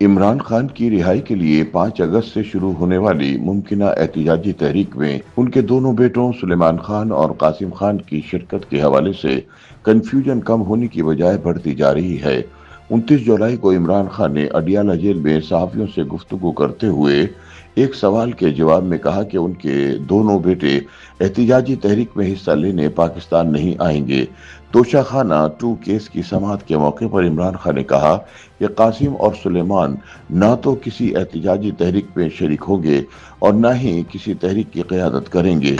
इमरान खान की रिहाई के लिए 5 अगस्त से शुरू होने वाली मुमकिना एहतिजाजी तहरीक में उनके दोनों बेटों सुलेमान खान और कासिम खान की शिरकत के हवाले से कंफ्यूजन कम होने की बजाय बढ़ती जा रही है। 29 जुलाई को इमरान खान ने अडियाला जेल में सहाफियों से गुफ्तगू करते हुए एक सवाल के जवाब में कहा कि उनके दोनों बेटे एहतिजाजी तहरीक में हिस्सा लेने पाकिस्तान नहीं आएंगे। तोशाखाना 2 केस की समाअत के मौके पर इमरान खान ने कहा कि कासिम और सुलेमान न तो किसी एहतिजाजी तहरीक में शरीक होंगे और न ही किसी तहरीक की क़यादत करेंगे।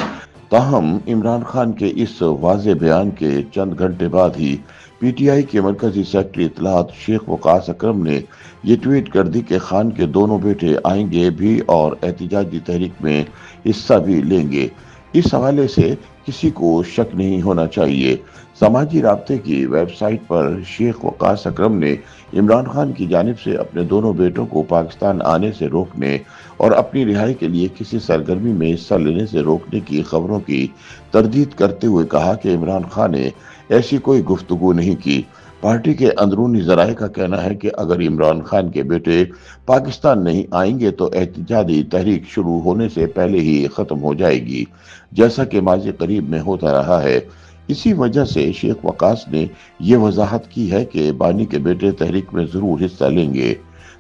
ताहम इमरान खान के इस वाज़े बयान के चंद घंटे बाद ही पीटीआई के मरकजी सेक्रेटरी इत्तलात शेख वकास अकरम ने ये ट्वीट कर दी कि खान के दोनों बेटे आएंगे भी और एहतिजाजी तहरीक में हिस्सा भी लेंगे। इस हवाले से किसी को शक नहीं होना चाहिए। समाजी राब्ते की वेबसाइट पर शेख वकास अकरम ने इमरान खान की जानिब से अपने दोनों बेटों को पाकिस्तान आने से रोकने और अपनी रिहाई के लिए किसी सरगर्मी में हिस्सा लेने से रोकने की खबरों की तरदीद करते हुए कहा कि इमरान खान ने ऐसी कोई गुफ्तगू नहीं की। पार्टी के अंदरूनी ज़राए का कहना है कि अगर इमरान खान के बेटे पाकिस्तान नहीं आएंगे तो एहतिजाजी तहरीक शुरू होने से पहले ही ख़त्म हो जाएगी, जैसा कि माज़ी करीब में होता रहा है। इसी वजह से शेख वकास ने ये वजाहत की है कि बानी के बेटे तहरीक में ज़रूर हिस्सा लेंगे।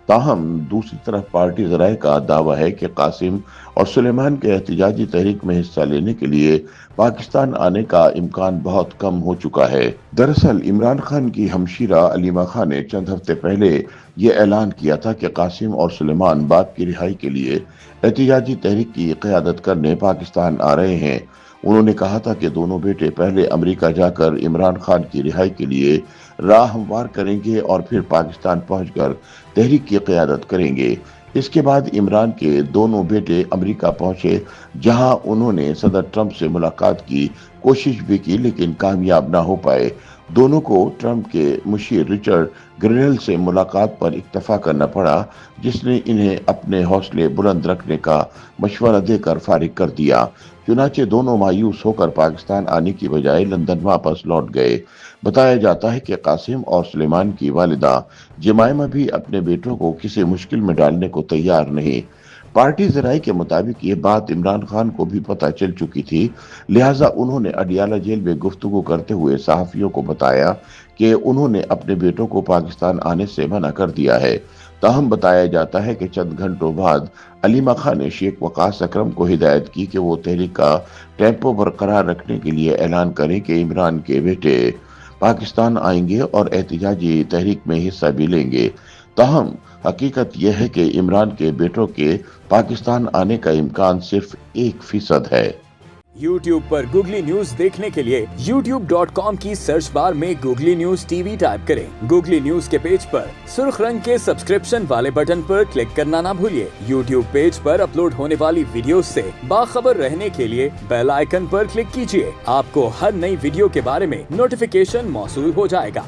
ताहम दूसरी तरफ पार्टी ज़राए का दावा है कि कासिम और सुलेमान के एहतिजाजी तहरीक में हिस्सा लेने के लिए पाकिस्तान आने का इम्कान बहुत कम हो चुका है। दरअसल इमरान खान की हमशीरा अलीमा खान ने चंद हफ्ते पहले ये ऐलान किया था कि कासिम और सुलेमान बाप की रिहाई के लिए एहतिजाजी तहरीक की क़यादत करने पाकिस्तान आ रहे हैं। उन्होंने कहा था कि दोनों बेटे पहले अमेरिका जाकर इमरान खान की रिहाई के लिए राह हमवार करेंगे और फिर पाकिस्तान पहुंचकर तहरीक की क़यादत करेंगे। इसके बाद इमरान के दोनों बेटे अमेरिका पहुंचे, जहां उन्होंने सदर ट्रंप से मुलाकात की कोशिश भी की लेकिन कामयाब ना हो पाए। दोनों को ट्रंप के मुशीर रिचर्ड ग्रेनेल से मुलाकात पर इक्तफा करना पड़ा, जिसने इन्हें अपने हौसले बुलंद रखने का मशवरा देकर फारिग कर दिया। चुनाचे दोनों मायूस होकर पाकिस्तान आने की बजाय लंदन वापस लौट गए। बताया जाता है कि कासिम और सुलेमान की वालिदा जमाइमा भी अपने बेटों को किसी मुश्किल में डालने को तैयार नहीं। पार्टी ज़राए के मुताबिक ये बात इमरान खान को भी पता चल चुकी थी, लिहाजा उन्होंने अडियाला जेल में गुफ्तगू करते हुए सहाफ़ियों को बताया कि उन्होंने अपने बेटों को पाकिस्तान आने से मना कर दिया है। ताहम बताया जाता है कि चंद घंटों बाद अलीमा खान ने शेख वकास अकरम को हिदायत की कि वो तहरीक का टेम्पो बरकरार रखने के लिए ऐलान करें कि इमरान के बेटे पाकिस्तान आएंगे और एहतिजाजी तहरीक में हिस्सा भी लेंगे। ताहम हकीकत यह है कि इमरान के बेटों के पाकिस्तान आने का इम्कान सिर्फ 1% है। YouTube पर गूगली न्यूज देखने के लिए youtube.com की सर्च बार में गूगली न्यूज टीवी टाइप करें। गूगली न्यूज के पेज पर सुर्ख रंग के सब्सक्रिप्शन वाले बटन पर क्लिक करना ना भूलिए। YouTube पेज पर अपलोड होने वाली वीडियोस से बाखबर रहने के लिए बेल आइकन पर क्लिक कीजिए। आपको हर नई वीडियो के बारे में नोटिफिकेशन मौसूल हो जाएगा।